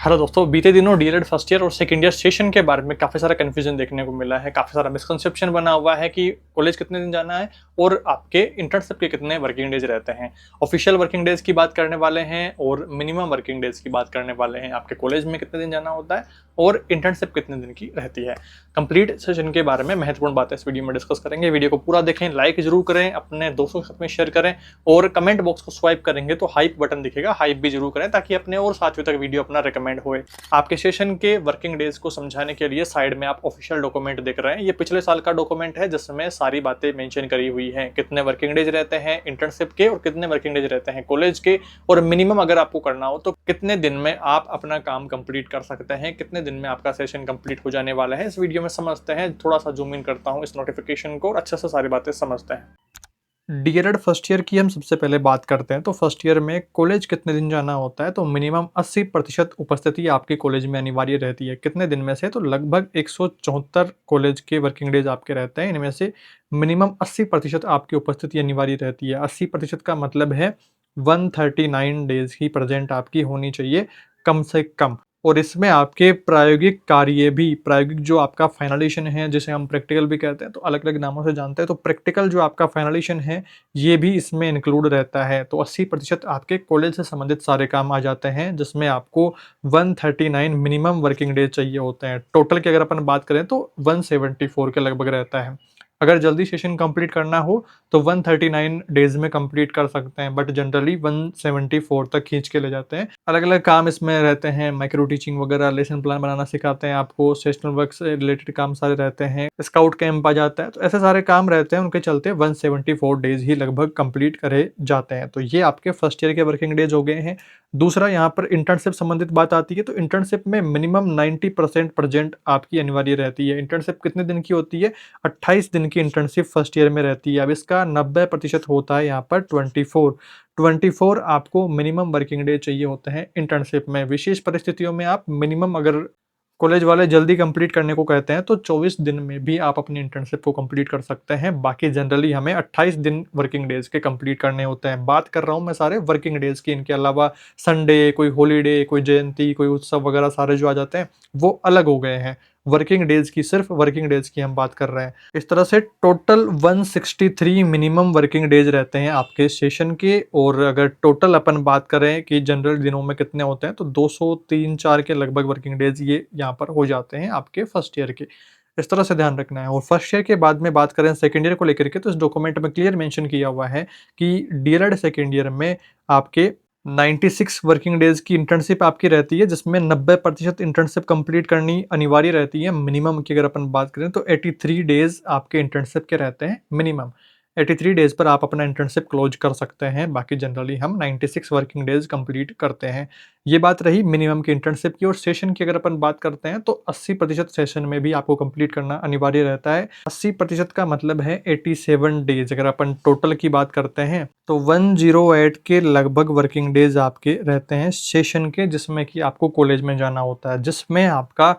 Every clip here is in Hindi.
हेलो दोस्तों, बीते दिनों डीएलएड फर्स्ट ईयर और सेकंड ईयर सेशन के बारे में काफ़ी सारा कन्फ्यूजन देखने को मिला है। काफ़ी सारा मिसकंसेप्शन बना हुआ है कि कॉलेज कितने दिन जाना है और आपके इंटर्नशिप के कितने वर्किंग डेज रहते हैं। ऑफिशियल वर्किंग डेज की बात करने वाले हैं और मिनिमम वर्किंग डेज की बात करने वाले हैं। आपके कॉलेज में कितने दिन जाना होता है और इंटर्नशिप कितने दिन की रहती है। कंप्लीट सेशन के बारे में महत्वपूर्ण बातें इस वीडियो में डिस्कस करेंगे। वीडियो को पूरा देखें, लाइक जरूर करें, अपने दोस्तों के साथ में शेयर करें और कमेंट बॉक्स को स्वाइप करेंगे तो हाइप बटन दिखेगा, हाइप भी जरूर करें ताकि अपने और साथियों तक वीडियो अपना रिकमेंड होए। आपके सेशन के वर्किंग डेज को समझाने के लिए साइड में आप ऑफिशियल डॉक्यूमेंट देख रहे हैं। ये पिछले साल का डॉक्यूमेंट है जिसमें सारी बातें मेंशन करी हुई हैं। कितने वर्किंग डेज रहते हैं इंटर्नशिप के और कितने वर्किंग डेज रहते हैं कॉलेज के, और मिनिमम अगर आपको करना हो तो कितने दिन में आप अपना काम कंप्लीट कर सकते हैं, कितने दिन में आपका सेशन कंप्लीट हो जाने वाला है। इस वीडियो में समझते हैं। थोड़ा सा जूम इन करता हूं इस नोटिफिकेशन को और अच्छे से सारी बातें समझते हैं। डीएलएड फर्स्ट ईयर की हम सबसे पहले बात करते हैं तो फर्स्ट ईयर में कॉलेज कितने दिन जाना होता है। तो मिनिमम 80% उपस्थिति आपकी कॉलेज में अनिवार्य रहती है। कितने दिन में से? तो लगभग 174 कॉलेज के वर्किंग डेज आपके रहते हैं। इनमें से मिनिमम 80% आपकी उपस्थिति अनिवार्य रहती है। 80% का मतलब है 139 डेज की प्रेजेंट आपकी होनी चाहिए कम से कम। और इसमें आपके प्रायोगिक कार्य भी, प्रायोगिक जो आपका फाइनलेशन है जिसे हम प्रैक्टिकल भी कहते हैं, तो अलग अलग नामों से जानते हैं, तो प्रैक्टिकल जो आपका फाइनलेशन है ये भी इसमें इंक्लूड रहता है। तो 80% आपके कॉलेज से संबंधित सारे काम आ जाते हैं जिसमें आपको 139 मिनिमम वर्किंग डेज चाहिए होते हैं। टोटल की अगर अपन बात करें तो 174 के लगभग रहता है। अगर जल्दी सेशन कंप्लीट करना हो तो 139 डेज में कंप्लीट कर सकते हैं, बट जनरली 174 तक खींच के ले जाते हैं। अलग अलग काम इसमें रहते हैं, माइक्रो टीचिंग वगैरह, लेसन प्लान बनाना सिखाते हैं आपको, सेशनल वर्क से रिलेटेड काम सारे रहते हैं, स्काउट कैंप आ जाता है, तो ऐसे सारे काम रहते हैं। उनके चलते 174 डेज ही लगभग कंप्लीट करे जाते हैं। तो ये आपके फर्स्ट ईयर के वर्किंग डेज हो गए हैं। दूसरा, यहाँ पर इंटर्नशिप संबंधित बात आती है तो इंटर्नशिप में मिनिमम 90% प्रेजेंट आपकी अनिवार्य रहती है। इंटर्नशिप कितने दिन की होती है? 28 दिन की इंटर्नशिप फर्स्ट ईयर में रहती है। अब इसका 90% होता है यहाँ पर 24 आपको मिनिमम वर्किंग डे चाहिए होते हैं इंटर्नशिप में। विशेष परिस्थितियों में आप मिनिमम, अगर कॉलेज वाले जल्दी कंप्लीट करने को कहते हैं तो 24 दिन में भी आप अपनी इंटर्नशिप को कंप्लीट कर सकते हैं। बाकी जनरली हमें 28 दिन वर्किंग डेज के कंप्लीट करने होते हैं। बात कर रहा हूँ मैं सारे वर्किंग डेज की। इनके अलावा संडे, कोई हॉलीडे, कोई जयंती, कोई उत्सव वगैरह सारे जो आ जाते हैं वो अलग हो गए हैं। वर्किंग डेज की, सिर्फ वर्किंग डेज की हम बात कर रहे हैं। इस तरह से टोटल 163 मिनिमम वर्किंग डेज रहते हैं आपके सेशन के। और अगर टोटल अपन बात करें कि जनरल दिनों में कितने होते हैं तो 203-4 के लगभग वर्किंग डेज ये यहाँ पर हो जाते हैं आपके फर्स्ट ईयर के। इस तरह से ध्यान रखना है। और फर्स्ट ईयर के बाद में बात करें सेकेंड ईयर को लेकर के, तो इस डॉक्यूमेंट में क्लियर मेंशन किया हुआ है कि डीएलएड सेकेंड ईयर में आपके 96 वर्किंग डेज की इंटर्नशिप आपकी रहती है, जिसमें 90% इंटर्नशिप कंप्लीट करनी अनिवार्य रहती है। मिनिमम की अगर अपन बात करें तो 83 डेज आपके इंटर्नशिप के रहते हैं मिनिमम। 83 डेज पर आप अपना इंटर्नशिप क्लोज कर सकते हैं। बाकी जनरली हम 96 वर्किंग डेज कंप्लीट करते हैं। ये बात रही मिनिमम की इंटर्नशिप की। और सेशन की अगर अपन बात करते हैं तो 80% सेशन में भी आपको कंप्लीट करना अनिवार्य रहता है। 80% का मतलब है 87 डेज। अगर अपन टोटल की बात करते हैं तो 108 के लगभग वर्किंग डेज आपके रहते हैं सेशन के, जिसमें कि आपको कॉलेज में जाना होता है, जिसमें आपका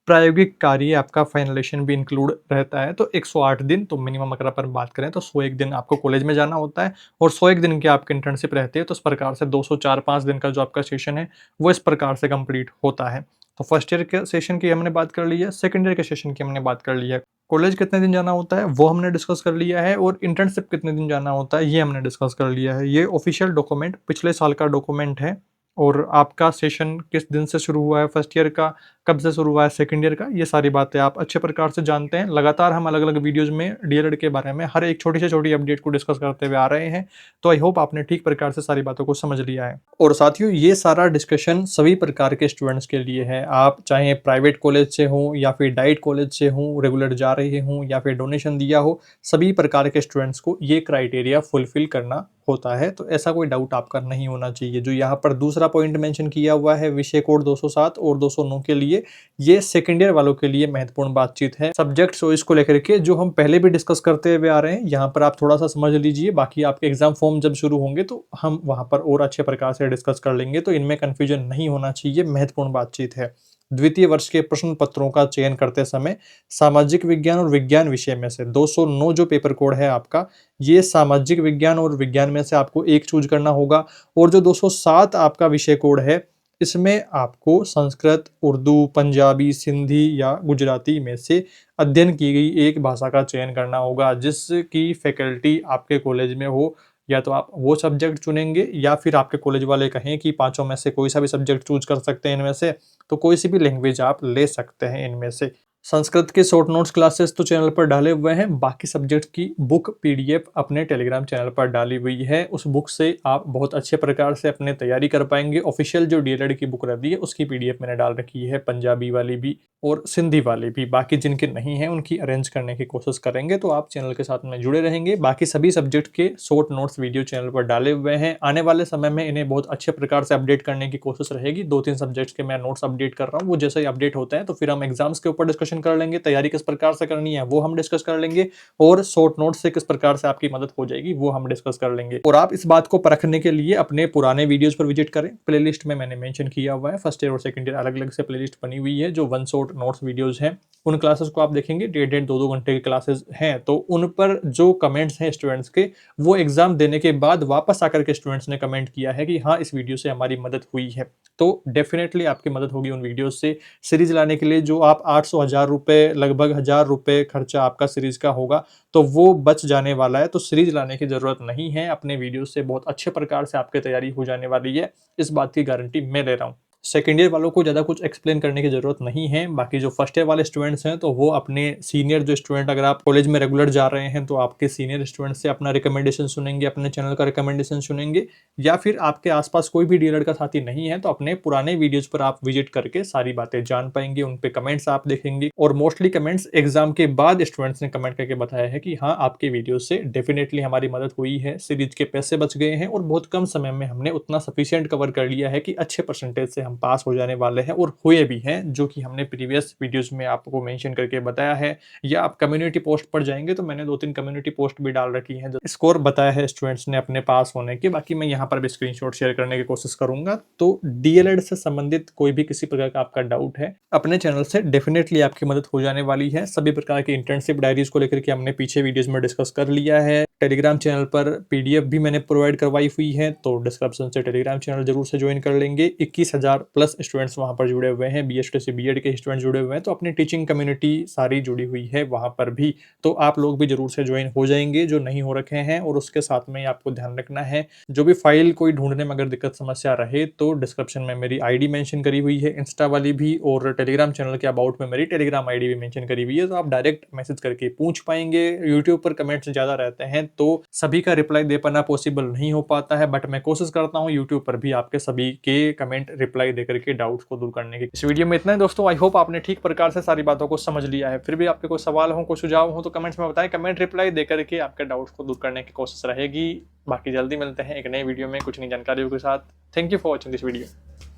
प्रायोगिक कार्य, आपका फाइनलेशन भी इंक्लूड रहता है। तो 108 दिन तो मिनिमम अगर अपन बात करें तो 101 दिन आपको कॉलेज में जाना होता है और 101 दिन की आपकी इंटर्नशिप रहती है। तो इस प्रकार से 204-5 दिन का जो आपका सेशन है वो इस प्रकार से कंप्लीट होता है। तो फर्स्ट ईयर के सेशन की हमने बात कर ली है, सेकंड ईयर के सेशन की हमने बात कर ली है। कॉलेज कितने दिन जाना होता है वो हमने डिस्कस कर लिया है, और इंटर्नशिप कितने दिन जाना होता है ये हमने डिस्कस कर लिया है। ये ऑफिशियल डॉक्यूमेंट पिछले साल का डॉक्यूमेंट है। और आपका सेशन किस दिन से शुरू हुआ है फर्स्ट ईयर का, कब से शुरू हुआ है सेकंड ईयर का, ये सारी बातें आप अच्छे प्रकार से जानते हैं। लगातार हम अलग अलग वीडियोज में डीएलएड के बारे में हर एक छोटी से छोटी अपडेट को डिस्कस करते हुए आ रहे हैं। तो आई होप आपने ठीक प्रकार से सारी बातों को समझ लिया है। और साथियों, ये सारा डिस्कशन सभी प्रकार के स्टूडेंट्स के लिए है। आप चाहे प्राइवेट कॉलेज से हो या फिर डाइट कॉलेज से हो, रेगुलर जा रहे हो या फिर डोनेशन दिया हो, सभी प्रकार के स्टूडेंट्स को ये क्राइटेरिया फुलफिल करना होता है। तो ऐसा कोई डाउट आपका नहीं होना चाहिए। जो यहाँ पर दूसरा पॉइंट मेंशन किया हुआ है विषय कोड 207 और 209 के लिए, ये सेकेंड ईयर वालों के लिए महत्वपूर्ण बातचीत है। सब्जेक्ट चॉइस को लेकर के जो हम पहले भी डिस्कस करते हुए आ रहे हैं, यहाँ पर आप थोड़ा सा समझ लीजिए। बाकी आपके एग्जाम फॉर्म जब शुरू होंगे तो हम वहां पर और अच्छे प्रकार से डिस्कस कर लेंगे। तो इनमें कंफ्यूजन नहीं होना चाहिए, महत्वपूर्ण बातचीत है। द्वितीय वर्ष के प्रश्न पत्रों का चयन करते समय सामाजिक विज्ञान और विज्ञान विषय में से 209 जो पेपर कोड है आपका, ये सामाजिक विज्ञान और विज्ञान में से आपको एक चूज करना होगा। और जो 207 आपका विषय कोड है इसमें आपको संस्कृत, उर्दू, पंजाबी, सिंधी या गुजराती में से अध्ययन की गई एक भाषा का चयन करना होगा जिसकी फैकल्टी आपके कॉलेज में हो। या तो आप वो सब्जेक्ट चुनेंगे या फिर आपके कॉलेज वाले कहें कि पाँचों में से कोई सा भी सब्जेक्ट चूज़ कर सकते हैं इनमें से, तो कोई सी भी लैंग्वेज आप ले सकते हैं इनमें से। संस्कृत के शॉर्ट नोट्स क्लासेस तो चैनल पर डाले हुए हैं, बाकी सब्जेक्ट की बुक पीडीएफ अपने टेलीग्राम चैनल पर डाली हुई है। उस बुक से आप बहुत अच्छे प्रकार से अपने तैयारी कर पाएंगे। ऑफिशियल जो डीएलएड की बुक रहती है उसकी पीडीएफ मैंने डाल रखी है, पंजाबी वाली भी और सिंधी वाली भी। बाकी जिनके नहीं है उनकी अरेंज करने की कोशिश करेंगे, तो आप चैनल के साथ में जुड़े रहेंगे। बाकी सभी सब्जेक्ट के शॉर्ट नोट्स वीडियो चैनल पर डाले हुए हैं। आने वाले समय में इन्हें बहुत अच्छे प्रकार से अपडेट करने की कोशिश रहेगी। 2-3 सब्जेक्ट्स के मैं नोट्स अपडेट कर रहा हूँ, वो जैसे ही अपडेट होते हैं तो फिर हम एग्जाम्स के ऊपर डिस्कशन कर लेंगे। तैयारी किस प्रकार से करनी है वो हम डिस्कस कर लेंगे, और शॉर्ट नोट से किस प्रकार से आपकी मदद हो जाएगी वो हम डिस्कस कर लेंगे। और आप इस बात को परखने के लिए अपने पुराने वीडियोस पर विजिट करें। प्लेलिस्ट में मैंने मेंशन किया हुआ है, फर्स्ट ईयर और सेकंड ईयर अलग अलग से प्लेलिस्ट बनी हुई है। जो वन शॉट नोट्स वीडियोस हैं उन क्लासेस को आप देखेंगे, 1.5 2-2 घंटे की क्लासेस हैं, तो उन पर जो कमेंट्स हैं स्टूडेंट्स के, वो एग्जाम देने के बाद वापस आकर के स्टूडेंट्स ने कमेंट किया है कि हाँ इस वीडियो से हमारी मदद हुई है। तो डेफिनेटली आपकी मदद होगी उन वीडियोस से। सीरीज लाने के लिए जो आप 800 1000 रुपए, लगभग 1000 रुपए खर्चा आपका सीरीज का होगा, तो वो बच जाने वाला है। तो सीरीज लाने की जरूरत नहीं है, अपने वीडियो से बहुत अच्छे प्रकार से आपकी तैयारी हो जाने वाली है, इस बात की गारंटी मैं ले रहा हूँ। सेकेंड ईयर वालों को ज़्यादा कुछ एक्सप्लेन करने की ज़रूरत नहीं है। बाकी जो फर्स्ट ईयर वाले स्टूडेंट्स हैं तो वो अपने सीनियर जो स्टूडेंट, अगर आप कॉलेज में रेगुलर जा रहे हैं तो आपके सीनियर स्टूडेंट से अपना रिकमेंडेशन सुनेंगे, अपने चैनल का रिकमेंडेशन सुनेंगे, या फिर आपके आसपास कोई भी डीएलएड का साथी नहीं है तो अपने पुराने वीडियोज पर आप विजिट करके सारी बातें जान पाएंगे। उन पे कमेंट्स आप देखेंगे, और मोस्टली कमेंट्स एग्जाम के बाद स्टूडेंट्स ने कमेंट करके बताया है कि हाँ आपके वीडियो से डेफिनेटली हमारी मदद हुई है, सीरीज के पैसे बच गए हैं और बहुत कम समय में हमने उतना सफिशिएंट कवर कर लिया है कि अच्छे परसेंटेज से हम पास हो जाने वाले हैं, और हुए भी हैं, जो कि हमने प्रीवियस वीडियोस में आपको मेंशन करके बताया है। या आप कम्युनिटी पोस्ट पर जाएंगे तो मैंने 2-3 कम्युनिटी पोस्ट भी डाल रखी हैं जो स्कोर बताया है स्टूडेंट्स ने अपने पास होने के। बाकी मैं यहाँ पर भी स्क्रीनशॉट शेयर करने की कोशिश करूंगा। तो डीएलएड से संबंधित कोई भी किसी प्रकार का आपका डाउट है, अपने चैनल से डेफिनेटली आपकी मदद हो जाने वाली है। सभी प्रकार की इंटर्नशिप डायरीज को लेकर के हमने पीछे वीडियोस में डिस्कस कर लिया है। टेलीग्राम चैनल पर पीडीएफ भी मैंने प्रोवाइड करवाई हुई है, तो डिस्क्रिप्शन से टेलीग्राम चैनल जरूर से ज्वाइन कर लेंगे। 21,000 प्लस स्टूडेंट्स वहां पर जुड़े हुए हैं, बीएसटी से बीएड के स्टूडेंट जुड़े हुए हैं, तो अपनी टीचिंग कम्युनिटी सारी जुड़ी हुई है वहां पर भी, तो आप लोग भी जरूर से ज्वाइन हो जाएंगे जो नहीं हो रखे हैं। और उसके साथ में आपको ध्यान रखना है, जो भी फाइल कोई ढूंढने में अगर दिक्कत समस्या रहे तो डिस्क्रिप्शन में मेरी आईडी मेंशन करी हुई है, इंस्टा वाली भी, और टेलीग्राम चैनल के अबाउट में मेरी टेलीग्राम आईडी भी मेंशन करी हुई है, तो आप डायरेक्ट मैसेज करके पूछ पाएंगे। यूट्यूब पर कमेंट्स ज्यादा रहते हैं तो सभी का रिप्लाई दे पाना पॉसिबल नहीं हो पाता है, बट मैं कोशिश करता हूँ यूट्यूब पर भी आपके सभी के कमेंट रिप्लाई देकर के डाउट्स को दूर करने की। इस वीडियो में इतना है दोस्तों, आई होप आपने ठीक प्रकार से सारी बातों को समझ लिया है। फिर भी आपके कोई सवाल हो, कोई सुझाव हो तो कमेंट्स में बताएं, कमेंट रिप्लाई देकर के आपके डाउट्स को दूर करने की कोशिश रहेगी। बाकी जल्दी मिलते हैं एक नए वीडियो में कुछ नई जानकारियों के साथ। Thank you for watching this video.